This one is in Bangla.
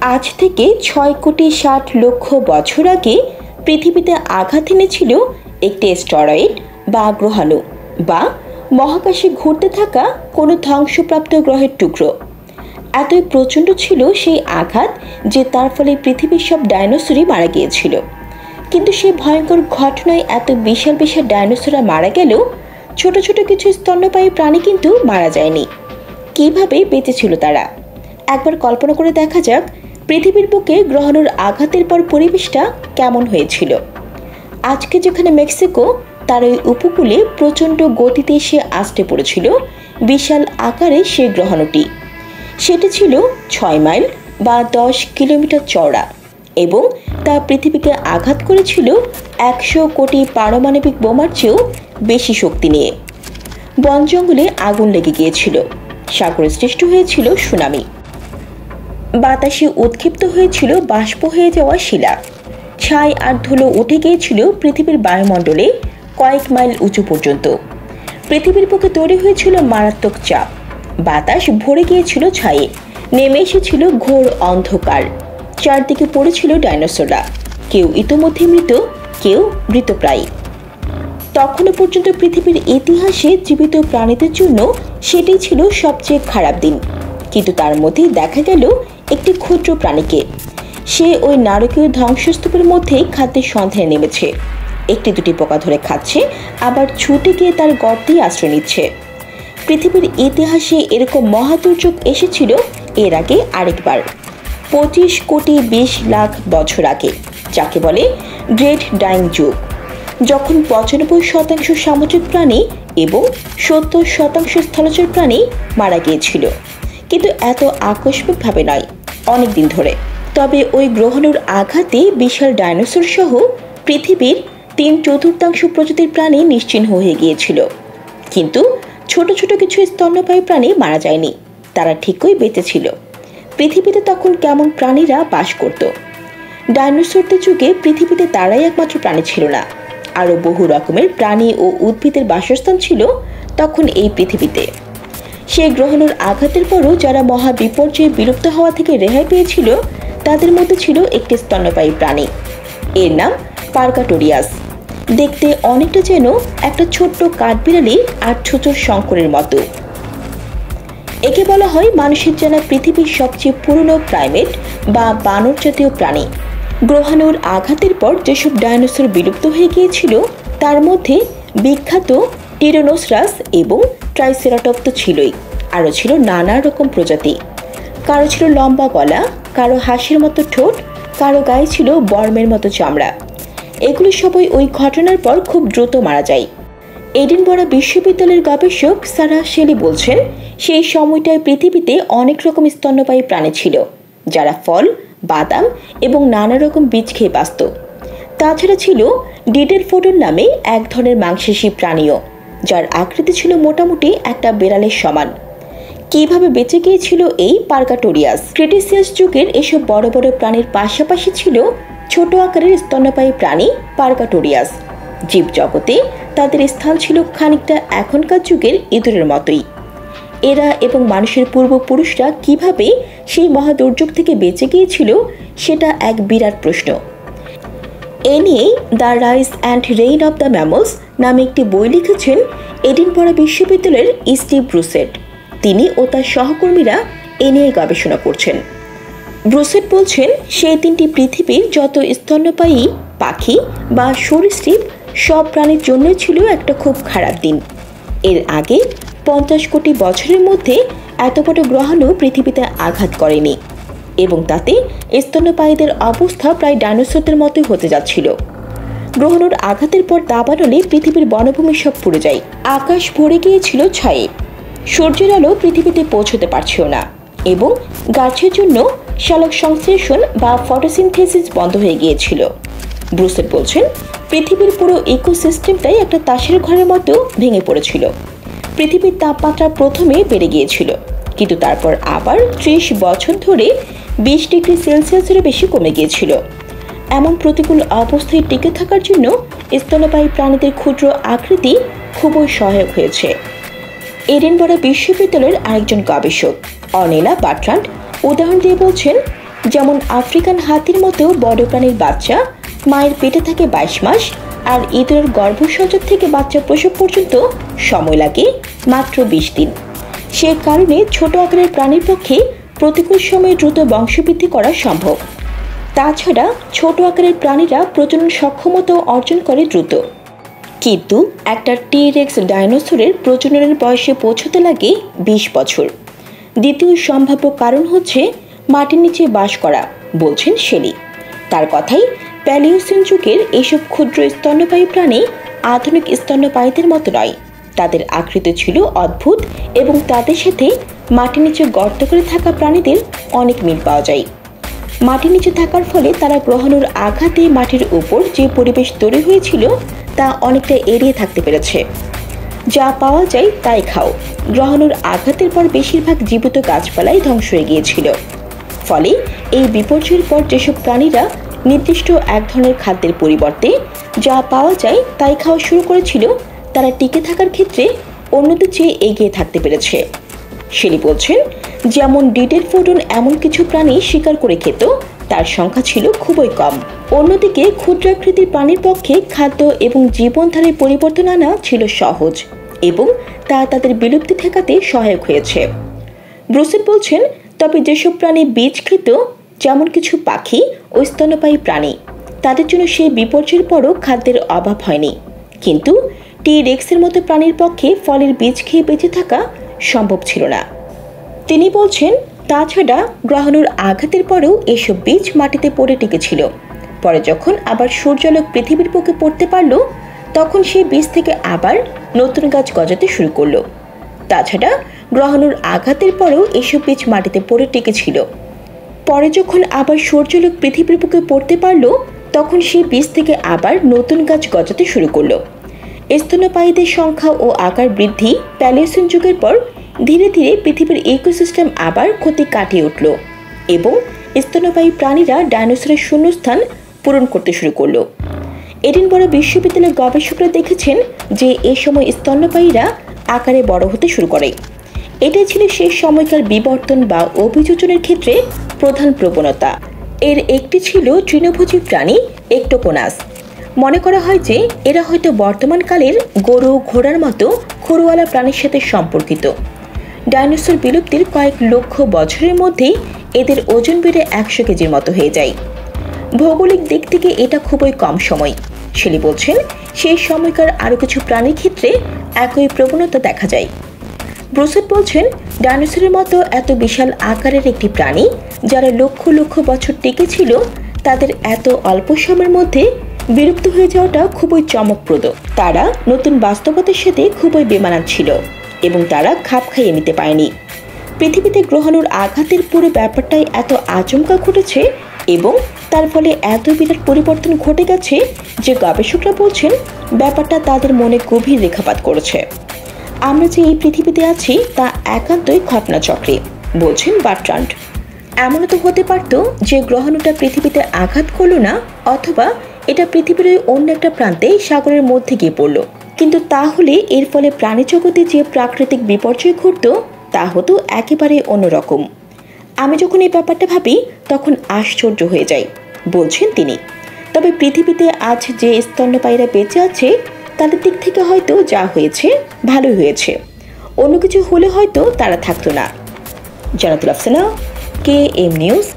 আজ থেকে 6,60,00,000 বছর আগে পৃথিবীতে আঘাত এনেছিল একটি অ্যাস্টেরয়েড বা গ্রহাণু বা মহাকাশে ঘুরতে থাকা কোনো ধ্বংসপ্রাপ্ত গ্রহের টুকরো। এতই প্রচণ্ড ছিল সেই আঘাত যে তার ফলে পৃথিবীর সব ডাইনোসরই মারা গিয়েছিল। কিন্তু সেই ভয়ঙ্কর ঘটনায় এত বিশাল বিশাল ডাইনোসররা মারা গেলেও ছোট ছোট কিছু স্তন্যপায়ী প্রাণী কিন্তু মারা যায়নি। কিভাবে বেঁচেছিল তারা? একবার কল্পনা করে দেখা যাক পৃথিবীর বুকে গ্রহাণুর আঘাতের পর পরিবেশটা কেমন হয়েছিল। আজকে যেখানে মেক্সিকো, তার ওই উপকূলে প্রচণ্ড গতিতে এসে আছড়ে পড়েছিল বিশাল আকারে সেই গ্রহাণুটি। সেটি ছিল 6 মাইল বা 10 কিলোমিটার চওড়া এবং তা পৃথিবীকে আঘাত করেছিল 100 কোটি পারমাণবিক বোমার চেয়েও বেশি শক্তি নিয়ে। বন জঙ্গলে আগুন লেগে গিয়েছিল, সাগরে সৃষ্টি হয়েছিল সুনামি, বাতাসে উৎক্ষিপ্ত হয়েছিল বাষ্প হয়ে যাওয়া শিলা, ছাই আর ধুলো উঠে গিয়েছিল পৃথিবীর বায়ুমণ্ডলে কয়েক মাইল উঁচু পর্যন্ত। পৃথিবীর বুকে তৈরি হয়েছিল মারাত্মক চাপ, বাতাস ভরে গিয়েছিল ছায়ে, নেমে এসেছিল ঘোর অন্ধকার, চারদিকে পড়েছিল ডাইনোসররা, কেউ ইতোমধ্যে মৃত, কেউ মৃতপ্রায়। তখনও পর্যন্ত পৃথিবীর ইতিহাসে জীবিত প্রাণীদের জন্য সেটি ছিল সবচেয়ে খারাপ দিন। কিন্তু তার মধ্যে দেখা গেল একটি ক্ষুদ্র প্রাণীকে। সে ওই নারকীয় ধ্বংসস্তূপের মধ্যেই খাদ্যের সন্ধানে নেমেছে, একটি দুটি পোকা ধরে খাচ্ছে, আবার ছুটে গিয়ে তার গর্তেই আশ্রয় নিচ্ছে। পৃথিবীর ইতিহাসে এরকম মহাদুর্যোগ এসেছিল এর আগে আরেকবার, 25 কোটি 20 লাখ বছর আগে, যাকে বলে গ্রেট ডাইং যুগ, যখন 95% সামুদ্রিক প্রাণী এবং 70% স্থলচর প্রাণী মারা গিয়েছিল। কিন্তু এত আকস্মিকভাবে নয়, অনেক দিন ধরে। তবে ওই গ্রহাণুর আঘাতে বিশাল ডাইনোসর সহ পৃথিবীর 3/4 প্রজাতির প্রাণী নিশ্চিহ্ন হয়ে গিয়েছিল। কিন্তু ছোট ছোট কিছু স্তন্যপায়ী প্রাণী মারা যায়নি, তারা ঠিকই বেঁচে ছিল। পৃথিবীতে তখন কেমন প্রাণীরা বাস করত? ডাইনোসরদের যুগে পৃথিবীতে তারাই একমাত্র প্রাণী ছিল না, আরও বহু রকমের প্রাণী ও উদ্ভিদের বাসস্থান ছিল তখন এই পৃথিবীতে। সেই গ্রহাণুর আঘাতের পরও যারা মহা বিপর্যয়ে বিলুপ্ত হওয়া থেকে রেহাই পেয়েছিল তাদের মধ্যে ছিল একটি স্তন্যপায়ী প্রাণী, এর নাম পার্কাটোরিয়াস। দেখতে অনেকটা যেন একটা ছোট্ট কাঠবিড়ালি আর ছোচর শঙ্করের মতো। একে বলা হয় মানুষের জানা পৃথিবীর সবচেয়ে পুরনো প্রাইমেট বা বানর জাতীয় প্রাণী। গ্রহাণুর আঘাতের পর যেসব ডাইনোসর বিলুপ্ত হয়ে গিয়েছিল তার মধ্যে বিখ্যাত টিরানোসরাস এবং ট্রাইসেরাটপ তো ছিলই, আরও ছিল নানা রকম প্রজাতি। কারো ছিল লম্বা গলা, কারো হাঁসের মতো ঠোঁট, কারো গায়ে ছিল বর্মের মতো চামড়া। এগুলো সবাই ওই ঘটনার পর খুব দ্রুত মারা যায়। এডিনবরা বিশ্ববিদ্যালয়ের গবেষক সারা শেলি বলছেন, সেই সময়টায় পৃথিবীতে অনেক রকম স্তন্যপায়ী প্রাণী ছিল যারা ফল, বাদাম এবং নানা রকম বীজ খেয়ে বাঁচত। তাছাড়া ছিল ডিডেলফোডন নামে এক ধরনের মাংসাশী প্রাণীও, যার আকৃতি ছিল মোটামুটি একটা বিড়ালের সমান। কিভাবে বেঁচে গিয়েছিল এই পার্কাটোরিয়াস? ক্রিটেসিয়াস যুগের এসব বড় বড় প্রাণীর পাশাপাশি ছিল ছোট আকারের স্তন্যপায়ী প্রাণী পার্কাটোরিয়াস। জীবজগতে তাদের স্থান ছিল খানিকটা এখনকার যুগের ইঁদুরের মতোই। এরা এবং মানুষের পূর্বপুরুষরা কিভাবে সেই মহাদুর্যোগ থেকে বেঁচে গিয়েছিল সেটা এক বিরাট প্রশ্ন। এ নিয়েই the rise and rain of the mammals নামে একটি বই লিখেছেন এডিনবরা বিশ্ববিদ্যালয়ের স্টিভ ব্রুসেট। তিনি ও তার সহকর্মীরা এ নিয়ে গবেষণা করছেন। ব্রুসেট বলছেন, সেই দিনটি পৃথিবীর যত স্তন্যপায়ী পাখি বা সরীসৃপ সব প্রাণীর জন্য ছিল একটা খুব খারাপ দিন। এর আগে 50 কোটি বছরের মধ্যে এত বড় গ্রহাণু পৃথিবীতে আঘাত করেনি এবং তাতে স্তন্যপায়ীদের অবস্থা প্রায় ডাইনোসরদের মতোই হতে যাচ্ছিল। গ্রহাণুর আঘাতের পর দাবানলে পৃথিবীর বনভূমি সব পুড়ে যায়, আকাশ ভরে গিয়েছিল ছায়ে, সূর্যের আলো পৃথিবীতে পৌঁছতে পারছিল না এবং গাছের জন্য সালোক সংশ্লেষণ বা ফটোসিনথেসিস বন্ধ হয়ে গিয়েছিল। ব্রুসেট বলছেন, পৃথিবীর পুরো ইকোসিস্টেমটাই একটা তাসের ঘরের মতো ভেঙে পড়েছিল। পৃথিবীর তাপমাত্রা প্রথমে বেড়ে গিয়েছিল, কিন্তু তারপর আবার 30 বছর ধরে 20 ডিগ্রি সেলসিয়াসেরও বেশি কমে গিয়েছিল। এমন প্রতিকূল অবস্থায় টিকে থাকার জন্য স্তন্যপায়ী প্রাণীদের ক্ষুদ্র আকৃতি খুবই সহায়ক হয়েছে। এডিনবরা বিশ্ববিদ্যালয়ের আরেকজন গবেষক অর্নেলা বার্ট্রান্ড উদাহরণ দিয়ে বলছেন, যেমন আফ্রিকান হাতির মতো বড় প্রাণীর বাচ্চা মায়ের পেটে থাকে 22 মাস, আর ইঁদুরের গর্ভসংযোগ থেকে বাচ্চা প্রসব পর্যন্ত সময় লাগে মাত্র 20 দিন। সে কারণে ছোট আকারের প্রাণীর পক্ষে প্রতিকূল সময়ে দ্রুত বংশবৃদ্ধি করা সম্ভব। তাছাড়া ছোট আকারের প্রাণীরা প্রজনন সক্ষমতা অর্জন করে দ্রুত, কিন্তু একটা টি-রেক্স ডাইনোসরের প্রজননের বয়সে পৌঁছতে লাগে 20 বছর। দ্বিতীয় সম্ভাব্য কারণ হচ্ছে মাটির নিচে বাস করা, বলছেন শেলি। তার কথাই প্যালিওসিন যুগের এসব ক্ষুদ্র স্তন্যপায়ী প্রাণী আধুনিক স্তন্যপায়ীদের মতো নয়। তাদের আকৃতি ছিল অদ্ভুত এবং তাদের সাথে মাটির নিচে গর্ত করে থাকা প্রাণীদের অনেক মিল পাওয়া যায়। মাটির নিচে থাকার ফলে তারা গ্রহাণুর আঘাতে মাটির উপর যে পরিবেশ তৈরি হয়েছিল তা অনেকটা এড়িয়ে থাকতে পেরেছে। যা পাওয়া যায় তাই খাও। গ্রহাণুর আঘাতের পর বেশিরভাগ জীবিত গাছপালাই ধ্বংস হয়ে গিয়েছিল। ফলে এই বিপর্যয়ের পর যেসব প্রাণীরা নির্দিষ্ট এক ধরনের খাদ্যের পরিবর্তে যা পাওয়া যায় তাই খাওয়া শুরু করেছিল, তারা টিকে থাকার ক্ষেত্রে অন্যদের চেয়ে এগিয়ে থাকতে পেরেছে। শেলি বলছেন, যেমন ডিডেরফোডন এমন কিছু প্রাণী শিকার করে খেত, তার সংখ্যা ছিল খুবই কম। অন্যদিকে ক্ষুদ্রাকৃতির প্রাণীর পক্ষে খাদ্য এবং জীবনধারায় পরিবর্তন আনা ছিল সহজ এবং তা তাদের বিলুপ্তি ঠেকাতে সহায়ক হয়েছে। ব্রুসেল বলছেন, তবে যেসব প্রাণী বীজ খেত, যেমন কিছু পাখি ও স্তন্যপায়ী প্রাণী, তাদের জন্য সেই বিপর্যয়ের পরও খাদ্যের অভাব হয়নি। কিন্তু টি-রেক্সের মতো প্রাণীর পক্ষে ফলের বীজ খেয়ে বেঁচে থাকা সম্ভব ছিল না। তিনি বলছেন, তাছাড়া গ্রহাণুর আঘাতের পরেও এসব বীজ মাটিতে পড়ে টিকেছিল। পরে যখন আবার সূর্যালোক পৃথিবীর বুকে পড়তে পারল, তখন সেই বীজ থেকে আবার নতুন গাছ গজাতে শুরু করলো। তাছাড়া গ্রহাণুর আঘাতের পরেও এসব বীজ মাটিতে পড়ে টিকেছিল। পরে যখন আবার সূর্যালোক পৃথিবীর বুকে পড়তে পারল, তখন সেই বীজ থেকে আবার নতুন গাছ গজাতে শুরু করলো। স্তন্যপায়ীদের সংখ্যা ও আকার বৃদ্ধি প্যালিওসিন যুগের পর ধীরে ধীরে পৃথিবীর ইকোসিস্টেম আবার ক্ষতি কাটিয়ে উঠল এবং স্তন্যপায়ী প্রাণীরা ডাইনোসরের শূন্যস্থান পূরণ করতে শুরু করলো। এডিনবরা বিশ্ববিদ্যালয়ের গবেষকরা দেখেছেন যে এ সময় স্তন্যপায়ীরা আকারে বড় হতে শুরু করে। এটাই ছিল সেই সময়কার বিবর্তন বা অভিযোজনের ক্ষেত্রে প্রধান প্রবণতা। এর একটি ছিল তৃণভোজী প্রাণী একটোকোনাস। মনে করা হয় যে এরা হয়তো বর্তমানকালের গরু, ঘোড়ার মতো খুরওয়ালা প্রাণীর সাথে সম্পর্কিত। ডাইনোসর বিলুপ্তির কয়েক লক্ষ বছরের মধ্যেই এদের ওজন বেড়ে 100 কেজির মতো হয়ে যায়। ভৌগোলিক দিক থেকে এটা খুবই কম সময়। শেলি বলছেন, সেই সময়কার আরও কিছু প্রাণীর ক্ষেত্রে একই প্রবণতা দেখা যায়। ব্রুসেল বলছেন, ডাইনোসরের মতো এত বিশাল আকারের একটি প্রাণী যারা লক্ষ লক্ষ বছর টিকে ছিল, তাদের এত অল্প সময়ের মধ্যে বিলুপ্ত হয়ে যাওয়াটা খুবই চমকপ্রদ। তারা নতুন বাস্তবতার সাথে খুবই বেমানান ছিল এবং তারা খাপ খাইয়ে নিতে পারেনি। পৃথিবীতে গ্রহাণুর আঘাতের পুরো ব্যাপারটাই এত আচমকা ঘটেছে এবং তার ফলে এত বিরাট পরিবর্তন ঘটে গেছে যে গবেষকরা বলছেন ব্যাপারটা তাদের মনে গভীর রেখাপাত করেছে। আমরা যে এই পৃথিবীতে আছি তা একান্তই ঘটনাচক্রে, বলছেন বার্ট্রান্ড। এমনও তো হতে পারত যে গ্রহাণুটা পৃথিবীতে আঘাত করলো না, অথবা এটা পৃথিবীর অন্য একটা প্রান্তে সাগরের মধ্যে গিয়ে পড়লো। কিন্তু তাহলে এর ফলে প্রাণী জগতে যে প্রাকৃতিক বিপর্যয় ঘটত তা হতো একেবারে অন্যরকম। আমি যখন এই ব্যাপারটা ভাবি তখন আশ্চর্য হয়ে যাই, বলছেন তিনি। তবে পৃথিবীতে আজ যে স্তন্যপায়ীরা বেঁচে আছে তাদের দিক থেকে হয়তো যা হয়েছে ভালোই হয়েছে, অন্য কিছু হলে হয়তো তারা থাকতো না। Jannatul Afsana, KM news.